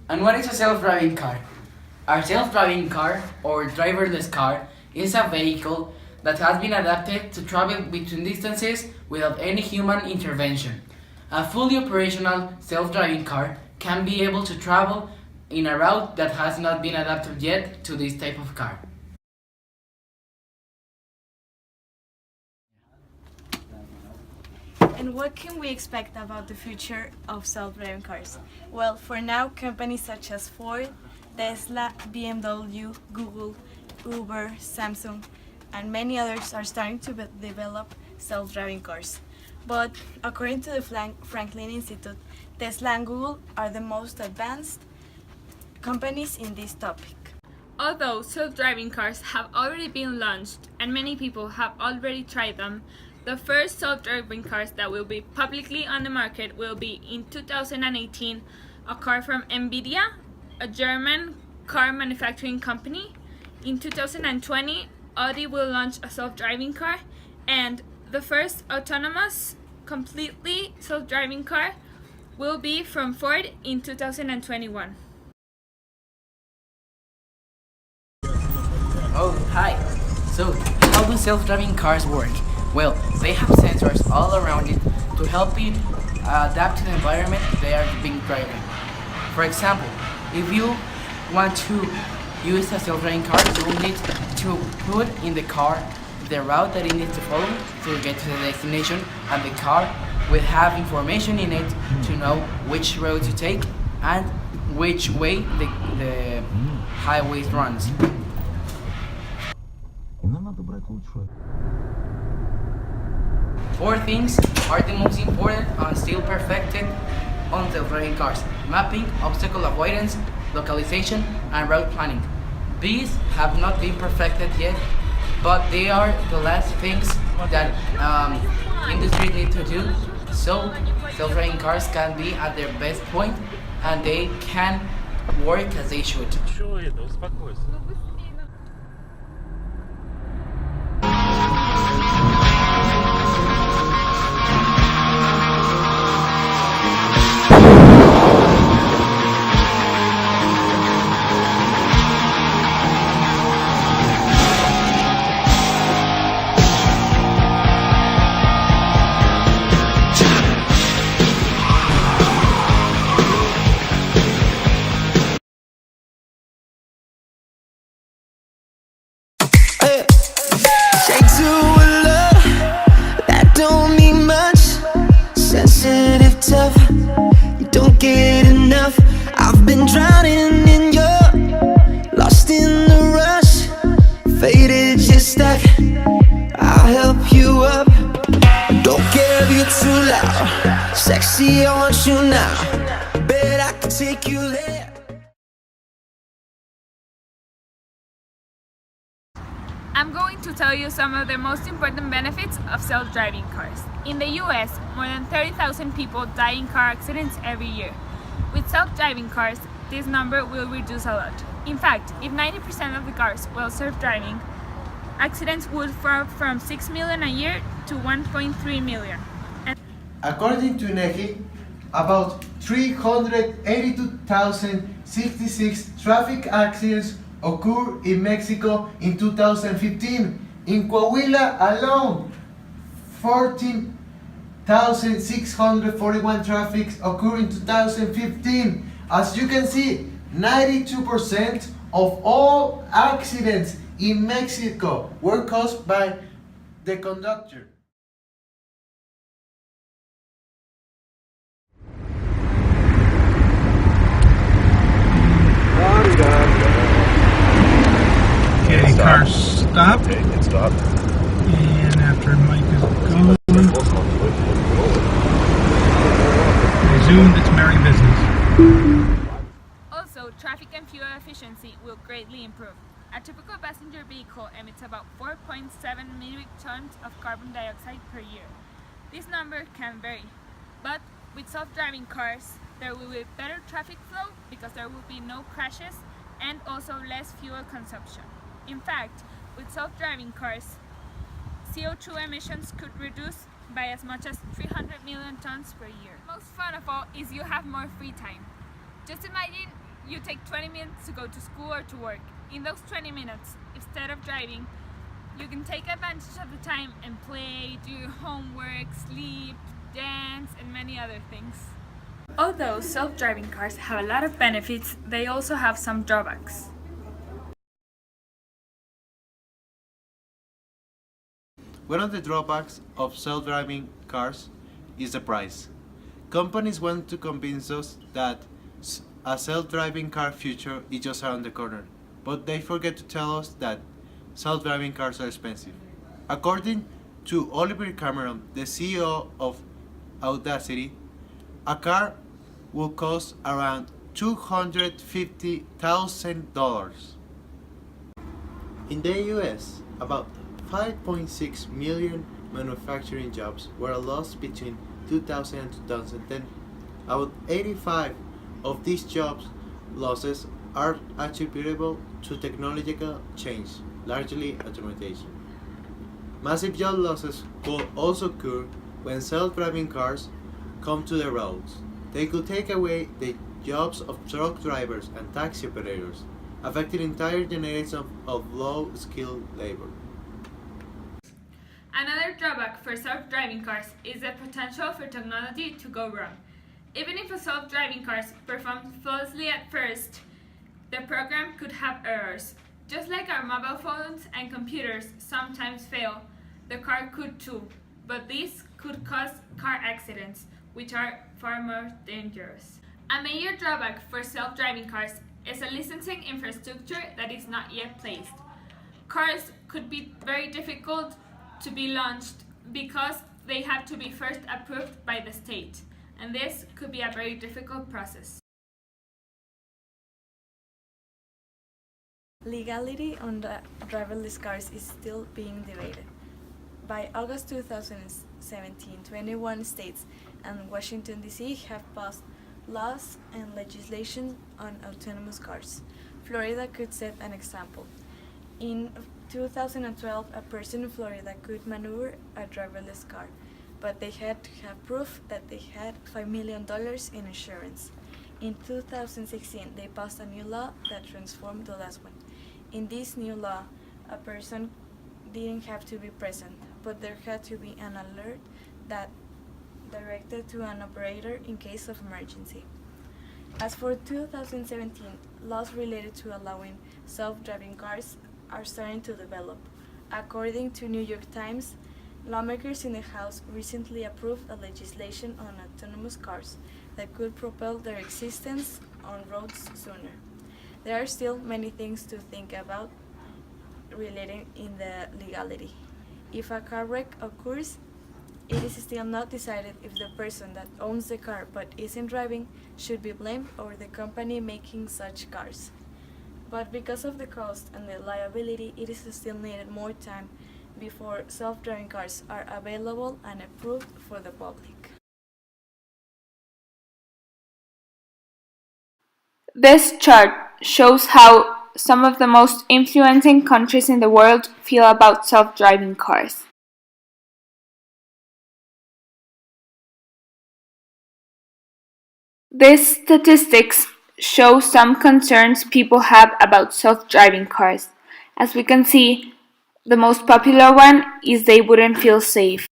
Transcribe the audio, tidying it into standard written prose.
And what is a self-driving car? A self-driving car, or driverless car, is a vehicle that has been adapted to travel between distances without any human intervention. A fully operational self-driving car can be able to travel in a route that has not been adapted yet to this type of car. And what can we expect about the future of self-driving cars? Well, for now, companies such as Ford, Tesla, BMW, Google, Uber, Samsung, and many others are starting to develop self-driving cars. But according to the Franklin Institute, Tesla and Google are the most advanced companies in this topic. Although self-driving cars have already been launched and many people have already tried them, the first self-driving cars that will be publicly on the market will be in 2018, a car from Nvidia, a German car manufacturing company. In 2020, Audi will launch a self-driving car, and the first autonomous, completely self-driving car will be from Ford in 2021. Oh, hi. So, how do self-driving cars work? Well, they have sensors all around it to help you adapt to the environment they are being driving. For example, if you want to use a self-driving car, you will need to put in the car the route that it needs to follow to get to the destination, and the car will have information in it to know which road to take and which way the highway runs. Four things are the most important and still perfected on self-driving cars: mapping, obstacle avoidance, localization, and route planning. These have not been perfected yet, but they are the last things that industry need to do so self-driving cars can be at their best point and they can work as they should. Straight to a love that don't mean much. Sensitive, tough, you don't get enough. I've been drowning in your, lost in the rush, faded, just stuck. I'll help you up. Don't care if you're too loud. Sexy, I want you now. Bet I can take you there. I'm going to tell you some of the most important benefits of self-driving cars. In the US, more than 30,000 people die in car accidents every year. With self-driving cars, this number will reduce a lot. In fact, if 90% of the cars were self-driving, accidents would fall from 6 million a year to 1.3 million. According to INEGI, about 382,066 traffic accidents occurred in Mexico in 2015. In Coahuila alone, 14,641 traffic occurred in 2015. As you can see, 92% of all accidents in Mexico were caused by the conductor. Okay, car stopped. Okay, it stopped. And after Mike is gone, resumed its merry business. Also, traffic and fuel efficiency will greatly improve. A typical passenger vehicle emits about 4.7 metric tons of carbon dioxide per year. This number can vary, but with self-driving cars, there will be better traffic flow because there will be no crashes and also less fuel consumption. In fact, with self-driving cars, CO2 emissions could reduce by as much as 300 million tons per year. Most fun of all is you have more free time. Just imagine you take 20 minutes to go to school or to work. In those 20 minutes, instead of driving, you can take advantage of the time and play, do your homework, sleep, dance, and many other things. Although self-driving cars have a lot of benefits, they also have some drawbacks. One of the drawbacks of self-driving cars is the price. Companies want to convince us that a self-driving car future is just around the corner, but they forget to tell us that self-driving cars are expensive. According to Oliver Cameron, the CEO of Audacity, a car will cost around $250,000. In the US, about 5.6 million manufacturing jobs were lost between 2000 and 2010. About 85 of these jobs losses are attributable to technological change, largely automation. Massive job losses could also occur when self-driving cars come to the roads. They could take away the jobs of truck drivers and taxi operators, affecting entire generations of low-skilled labor. Another drawback for self-driving cars is the potential for technology to go wrong. Even if a self-driving car performs flawlessly at first, the program could have errors. Just like our mobile phones and computers sometimes fail, the car could too, but this could cause car accidents, which are far more dangerous. A major drawback for self-driving cars is a licensing infrastructure that is not yet placed. Cars could be very difficult to be launched because they have to be first approved by the state, and this could be a very difficult process. Legality on the driverless cars is still being debated. By August 2017, 21 states and Washington, D.C. have passed laws and legislation on autonomous cars. Florida could set an example. In 2012, a person in Florida could maneuver a driverless car, but they had to have proof that they had $5 million in insurance. In 2016, they passed a new law that transformed the last one. In this new law, a person didn't have to be present, but there had to be an alert that directed to an operator in case of emergency. As for 2017, laws related to allowing self-driving cars are starting to develop. According to New York Times, lawmakers in the House recently approved a legislation on autonomous cars that could propel their existence on roads sooner. There are still many things to think about relating in the legality. If a car wreck occurs, it is still not decided if the person that owns the car but isn't driving should be blamed or the company making such cars. But because of the cost and the liability, it is still needed more time before self-driving cars are available and approved for the public. This chart shows how some of the most influencing countries in the world feel about self-driving cars. These statistics show some concerns people have about self-driving cars. As we can see, the most popular one is they wouldn't feel safe.